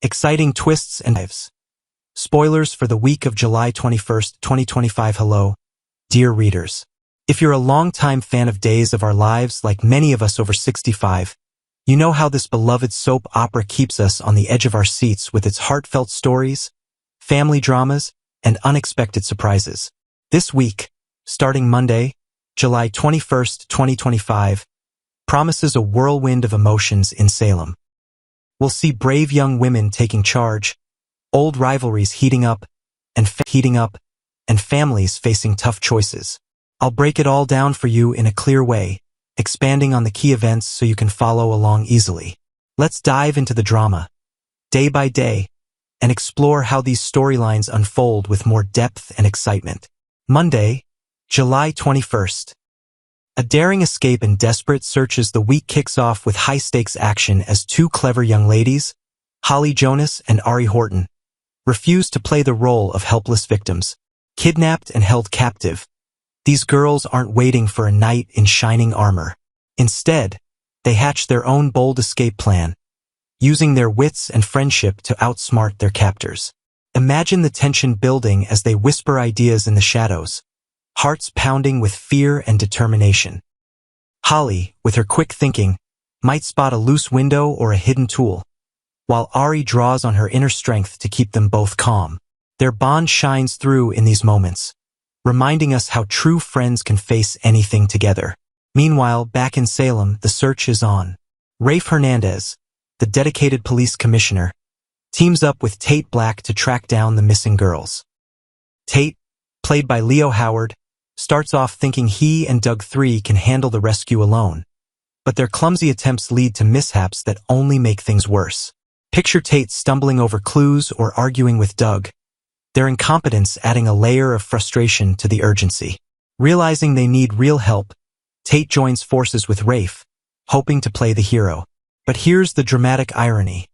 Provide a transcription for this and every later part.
exciting twists and dives. Spoilers for the week of July 21st, 2025. Hello, dear readers. If you're a longtime fan of Days of Our Lives like many of us over 65, you know how this beloved soap opera keeps us on the edge of our seats with its heartfelt stories, family dramas, and unexpected surprises. This week, starting Monday, July 21st, 2025, promises a whirlwind of emotions in Salem. We'll see brave young women taking charge, old rivalries heating up, and families facing tough choices. I'll break it all down for you in a clear way, expanding on the key events so you can follow along easily. Let's dive into the drama, day by day, and explore how these storylines unfold with more depth and excitement. Monday, July 21st. A daring escape and desperate searches. The week kicks off with high-stakes action as two clever young ladies, Holly Jonas and Ari Horton, refuse to play the role of helpless victims, kidnapped and held captive. These girls aren't waiting for a knight in shining armor. Instead, they hatch their own bold escape plan, using their wits and friendship to outsmart their captors. Imagine the tension building as they whisper ideas in the shadows, hearts pounding with fear and determination. Holly, with her quick thinking, might spot a loose window or a hidden tool, while Ari draws on her inner strength to keep them both calm. Their bond shines through in these moments, reminding us how true friends can face anything together. Meanwhile, back in Salem, the search is on. Rafe Hernandez, the dedicated police commissioner, teams up with Tate Black to track down the missing girls. Tate, played by Leo Howard, starts off thinking he and Doug 3 can handle the rescue alone, but their clumsy attempts lead to mishaps that only make things worse. Picture Tate stumbling over clues or arguing with Doug, their incompetence adding a layer of frustration to the urgency. Realizing they need real help, Tate joins forces with Rafe, hoping to play the hero. But here's the dramatic irony.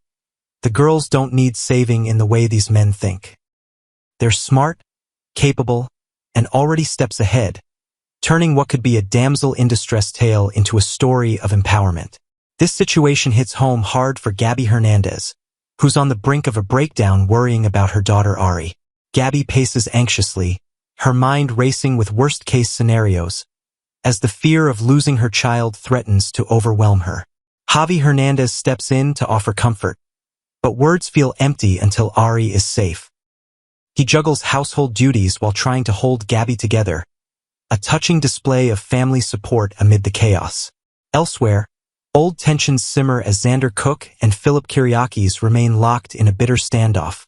The girls don't need saving in the way these men think. They're smart, capable, and already steps ahead, turning what could be a damsel in distress tale into a story of empowerment. This situation hits home hard for Gabby Hernandez, who's on the brink of a breakdown worrying about her daughter Ari. Gabby paces anxiously, her mind racing with worst-case scenarios, as the fear of losing her child threatens to overwhelm her. Javi Hernandez steps in to offer comfort, but words feel empty until Ari is safe. He juggles household duties while trying to hold Gabby together, a touching display of family support amid the chaos. Elsewhere, old tensions simmer as Xander Cook and Philip Kiriakis remain locked in a bitter standoff,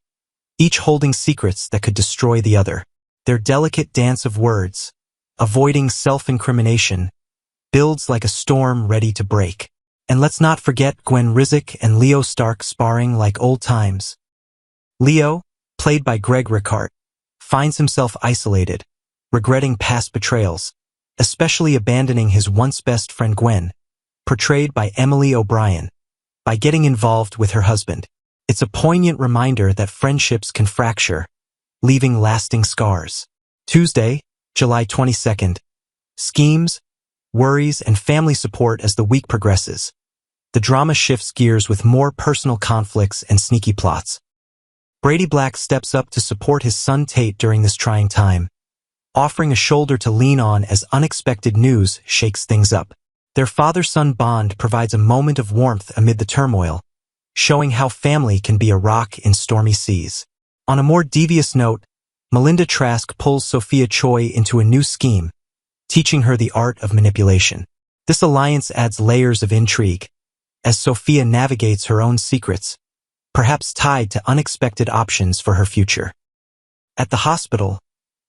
each holding secrets that could destroy the other. Their delicate dance of words, avoiding self-incrimination, builds like a storm ready to break. And let's not forget Gwen Rizek and Leo Stark sparring like old times. Leo, played by Greg Ricart, finds himself isolated, regretting past betrayals, especially abandoning his once best friend Gwen, portrayed by Emily O'Brien, by getting involved with her husband. It's a poignant reminder that friendships can fracture, leaving lasting scars. Tuesday, July 22nd. Schemes, worries, and family support as the week progresses. The drama shifts gears with more personal conflicts and sneaky plots. Brady Black steps up to support his son Tate during this trying time, offering a shoulder to lean on as unexpected news shakes things up. Their father-son bond provides a moment of warmth amid the turmoil, showing how family can be a rock in stormy seas. On a more devious note, Melinda Trask pulls Sophia Choi into a new scheme, teaching her the art of manipulation. This alliance adds layers of intrigue, as Sophia navigates her own secrets, perhaps tied to unexpected options for her future. At the hospital,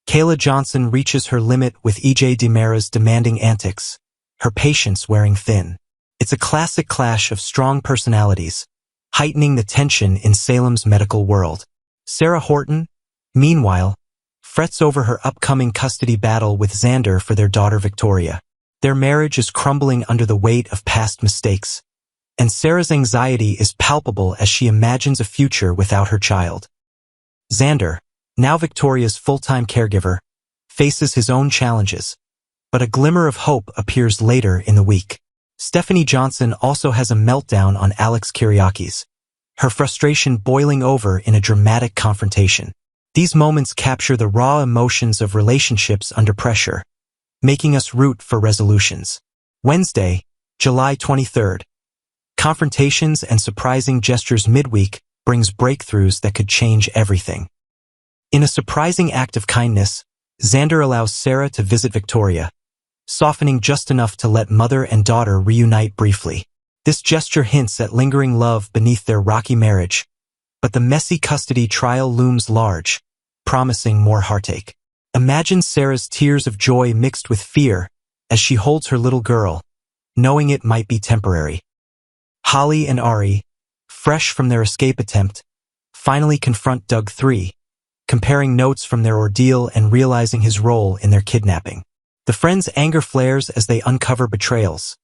Kayla Johnson reaches her limit with E.J. DiMera's demanding antics, her patience wearing thin. It's a classic clash of strong personalities, heightening the tension in Salem's medical world. Sarah Horton, meanwhile, frets over her upcoming custody battle with Xander for their daughter Victoria. Their marriage is crumbling under the weight of past mistakes, and Sarah's anxiety is palpable as she imagines a future without her child. Xander, now Victoria's full-time caregiver, faces his own challenges, but a glimmer of hope appears later in the week. Stephanie Johnson also has a meltdown on Alex Kiriakis, her frustration boiling over in a dramatic confrontation. These moments capture the raw emotions of relationships under pressure, making us root for resolutions. Wednesday, July 23rd. Confrontations and surprising gestures midweek brings breakthroughs that could change everything. In a surprising act of kindness, Xander allows Sarah to visit Victoria, softening just enough to let mother and daughter reunite briefly. This gesture hints at lingering love beneath their rocky marriage, but the messy custody trial looms large, promising more heartache. Imagine Sarah's tears of joy mixed with fear as she holds her little girl, knowing it might be temporary. Holly and Ari, fresh from their escape attempt, finally confront Doug 3, comparing notes from their ordeal and realizing his role in their kidnapping. The friends' anger flares as they uncover betrayals,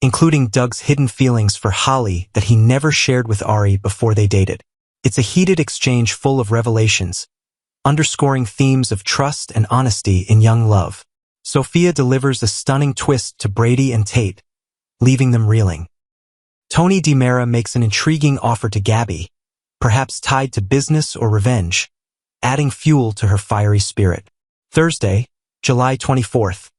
including Doug's hidden feelings for Holly that he never shared with Ari before they dated. It's a heated exchange full of revelations, underscoring themes of trust and honesty in young love. Sophia delivers a stunning twist to Brady and Tate, leaving them reeling. Tony DiMera makes an intriguing offer to Gabby, perhaps tied to business or revenge, adding fuel to her fiery spirit. Thursday, July 24th.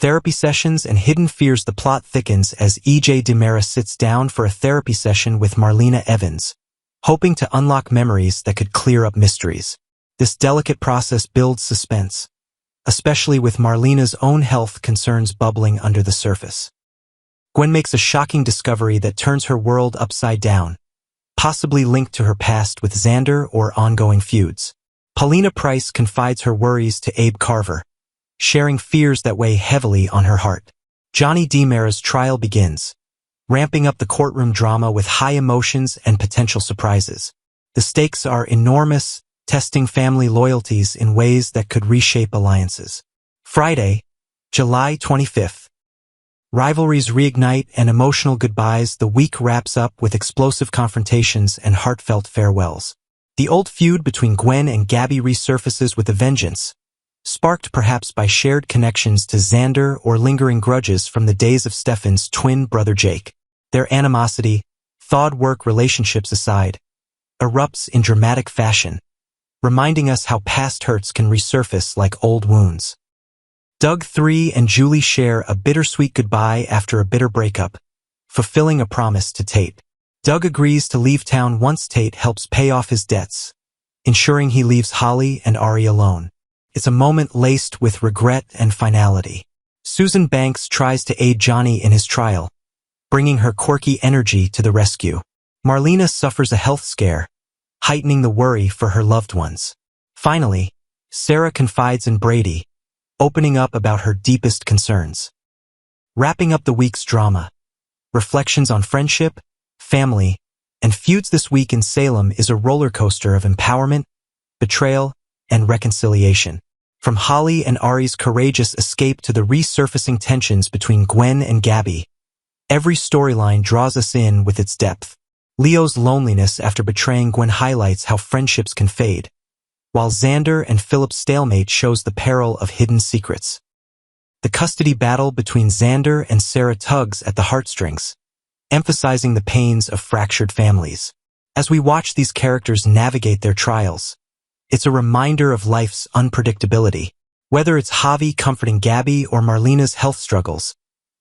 Therapy sessions and hidden fears. The plot thickens as E.J. DiMera sits down for a therapy session with Marlena Evans, hoping to unlock memories that could clear up mysteries. This delicate process builds suspense, especially with Marlena's own health concerns bubbling under the surface. Gwen makes a shocking discovery that turns her world upside down, possibly linked to her past with Xander or ongoing feuds. Paulina Price confides her worries to Abe Carver, sharing fears that weigh heavily on her heart. Johnny DiMera's trial begins, ramping up the courtroom drama with high emotions and potential surprises. The stakes are enormous, testing family loyalties in ways that could reshape alliances. Friday, July 25th. Rivalries reignite and emotional goodbyes. The week wraps up with explosive confrontations and heartfelt farewells. The old feud between Gwen and Gabby resurfaces with a vengeance, sparked perhaps by shared connections to Xander or lingering grudges from the days of Stefan's twin brother Jake. Their animosity, thawed work relationships aside, erupts in dramatic fashion, reminding us how past hurts can resurface like old wounds. Doug 3 and Julie share a bittersweet goodbye after a bitter breakup, fulfilling a promise to Tate. Doug agrees to leave town once Tate helps pay off his debts, ensuring he leaves Holly and Ari alone. It's a moment laced with regret and finality. Susan Banks tries to aid Johnny in his trial, bringing her quirky energy to the rescue. Marlena suffers a health scare, heightening the worry for her loved ones. Finally, Sarah confides in Brady, opening up about her deepest concerns. Wrapping up the week's drama, reflections on friendship, family, and feuds. This week in Salem is a roller coaster of empowerment, betrayal, and reconciliation. From Holly and Ari's courageous escape to the resurfacing tensions between Gwen and Gabby, every storyline draws us in with its depth. Leo's loneliness after betraying Gwen highlights how friendships can fade, while Xander and Philip's stalemate shows the peril of hidden secrets. The custody battle between Xander and Sarah tugs at the heartstrings, emphasizing the pains of fractured families. As we watch these characters navigate their trials, it's a reminder of life's unpredictability. Whether it's Javi comforting Gabby or Marlena's health struggles,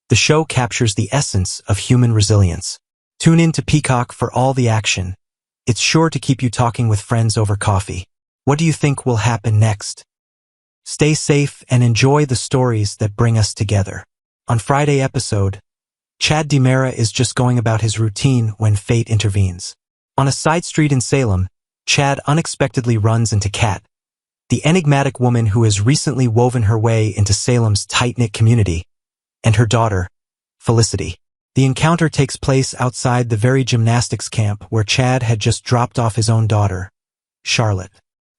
the show captures the essence of human resilience. Tune in to Peacock for all the action. It's sure to keep you talking with friends over coffee. What do you think will happen next? Stay safe and enjoy the stories that bring us together. On Friday episode, Chad DiMera is just going about his routine when fate intervenes. On a side street in Salem, Chad unexpectedly runs into Kat, the enigmatic woman who has recently woven her way into Salem's tight-knit community, and her daughter, Felicity. The encounter takes place outside the very gymnastics camp where Chad had just dropped off his own daughter, Charlotte.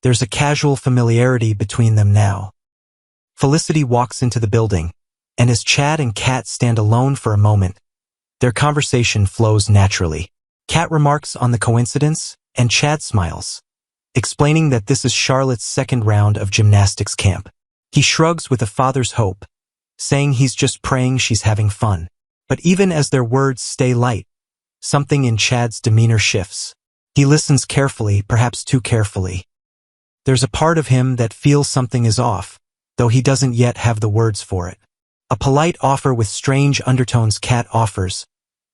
There's a casual familiarity between them now. Felicity walks into the building, and as Chad and Kat stand alone for a moment, their conversation flows naturally. Kat remarks on the coincidence, and Chad smiles, explaining that this is Charlotte's second round of gymnastics camp. He shrugs with a father's hope, saying he's just praying she's having fun. But even as their words stay light, something in Chad's demeanor shifts. He listens carefully, perhaps too carefully. There's a part of him that feels something is off, though he doesn't yet have the words for it. A polite offer with strange undertones Kat offers,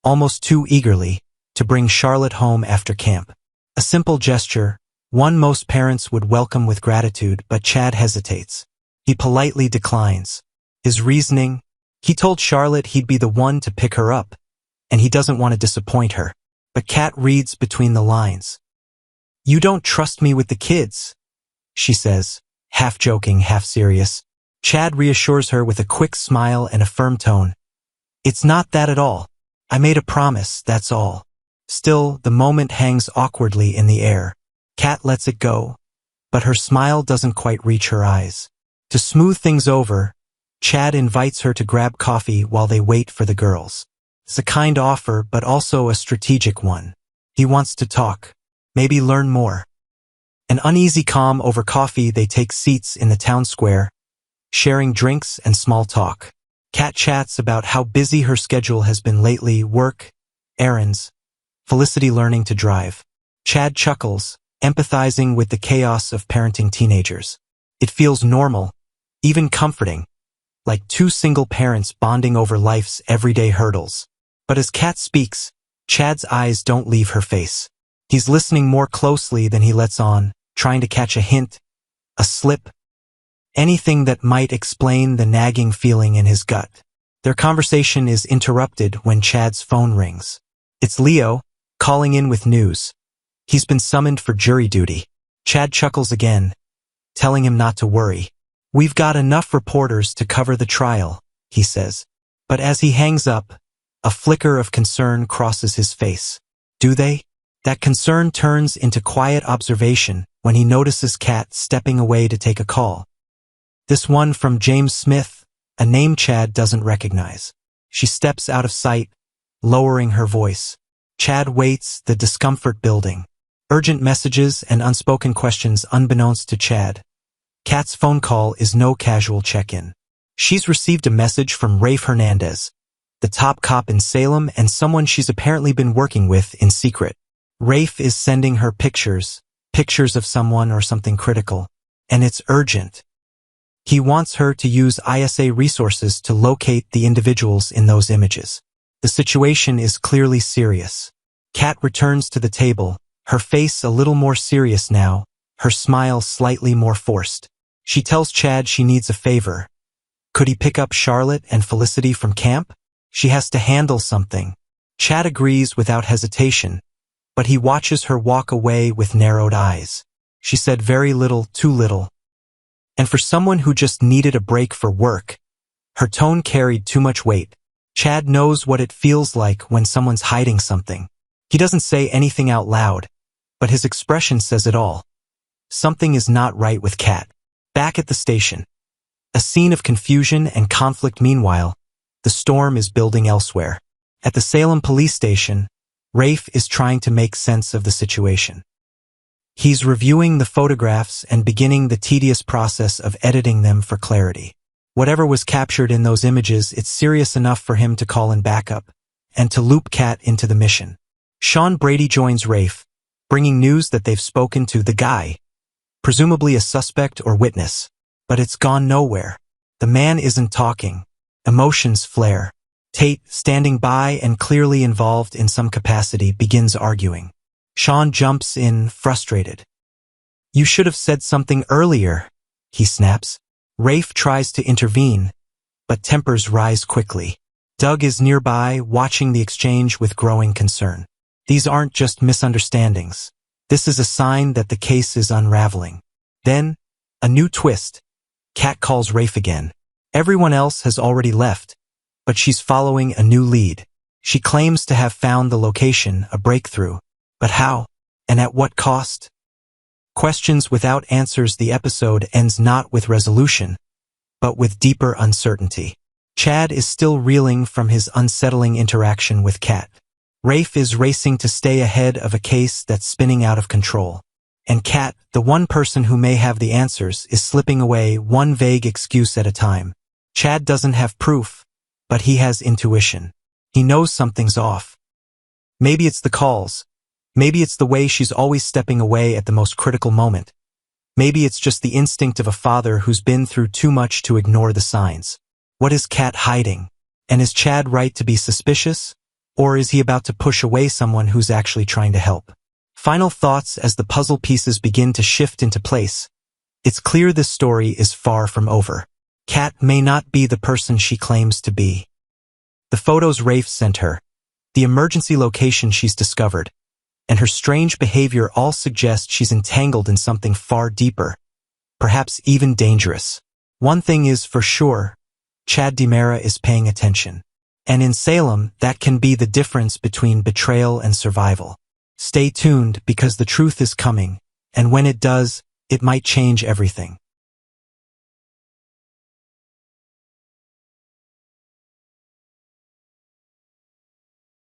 almost too eagerly, to bring Charlotte home after camp. A simple gesture, one most parents would welcome with gratitude, but Chad hesitates. He politely declines. His reasoning? He told Charlotte he'd be the one to pick her up, and he doesn't want to disappoint her. But Kat reads between the lines. "You don't trust me with the kids," she says, half joking, half serious. Chad reassures her with a quick smile and a firm tone. "It's not that at all. I made a promise, that's all." Still, the moment hangs awkwardly in the air. Kat lets it go, but her smile doesn't quite reach her eyes. To smooth things over, Chad invites her to grab coffee while they wait for the girls. It's a kind offer, but also a strategic one. He wants to talk, maybe learn more. An uneasy calm over coffee, they take seats in the town square, sharing drinks and small talk. Kat chats about how busy her schedule has been lately, work, errands, Felicity learning to drive. Chad chuckles, empathizing with the chaos of parenting teenagers. It feels normal, even comforting, like two single parents bonding over life's everyday hurdles. But as Kat speaks, Chad's eyes don't leave her face. He's listening more closely than he lets on, trying to catch a hint, a slip, anything that might explain the nagging feeling in his gut. Their conversation is interrupted when Chad's phone rings. It's Leo, calling in with news. He's been summoned for jury duty. Chad chuckles again, telling him not to worry. "We've got enough reporters to cover the trial," he says. But as he hangs up, a flicker of concern crosses his face. Do they? That concern turns into quiet observation when he notices Kat stepping away to take a call. This one from James Smith, a name Chad doesn't recognize. She steps out of sight, lowering her voice. Chad waits, the discomfort building. Urgent messages and unspoken questions unbeknownst to Chad. Kat's phone call is no casual check-in. She's received a message from Rafe Hernandez, the top cop in Salem and someone she's apparently been working with in secret. Rafe is sending her pictures of someone or something critical, and it's urgent. He wants her to use ISA resources to locate the individuals in those images. The situation is clearly serious. Kat returns to the table, her face a little more serious now, her smile slightly more forced. She tells Chad she needs a favor. Could he pick up Charlotte and Felicity from camp? She has to handle something. Chad agrees without hesitation, but he watches her walk away with narrowed eyes. She said very little, too little. And for someone who just needed a break for work, her tone carried too much weight. Chad knows what it feels like when someone's hiding something. He doesn't say anything out loud, but his expression says it all. Something is not right with Kat. Back at the station, a scene of confusion and conflict. Meanwhile, the storm is building elsewhere. At the Salem police station, Rafe is trying to make sense of the situation. He's reviewing the photographs and beginning the tedious process of editing them for clarity. Whatever was captured in those images, it's serious enough for him to call in backup and to loop Kat into the mission. Sean Brady joins Rafe, bringing news that they've spoken to the guy, presumably a suspect or witness, but it's gone nowhere. The man isn't talking. Emotions flare. Tate, standing by and clearly involved in some capacity, begins arguing. Sean jumps in, frustrated. "You should have said something earlier," he snaps. Rafe tries to intervene, but tempers rise quickly. Doug is nearby, watching the exchange with growing concern. These aren't just misunderstandings. This is a sign that the case is unraveling. Then, a new twist. Kat calls Rafe again. Everyone else has already left, but she's following a new lead. She claims to have found the location, a breakthrough. But how? And at what cost? Questions without answers. The episode ends not with resolution, but with deeper uncertainty. Chad is still reeling from his unsettling interaction with Kat. Rafe is racing to stay ahead of a case that's spinning out of control. And Kat, the one person who may have the answers, is slipping away, one vague excuse at a time. Chad doesn't have proof, but he has intuition. He knows something's off. Maybe it's the calls. Maybe it's the way she's always stepping away at the most critical moment. Maybe it's just the instinct of a father who's been through too much to ignore the signs. What is Kat hiding? And is Chad right to be suspicious? Or is he about to push away someone who's actually trying to help? Final thoughts as the puzzle pieces begin to shift into place. It's clear this story is far from over. Kat may not be the person she claims to be. The photos Rafe sent her, the emergency location she's discovered, and her strange behavior all suggest she's entangled in something far deeper, perhaps even dangerous. One thing is for sure, Chad DiMera is paying attention. And in Salem, that can be the difference between betrayal and survival. Stay tuned because the truth is coming, and when it does, it might change everything.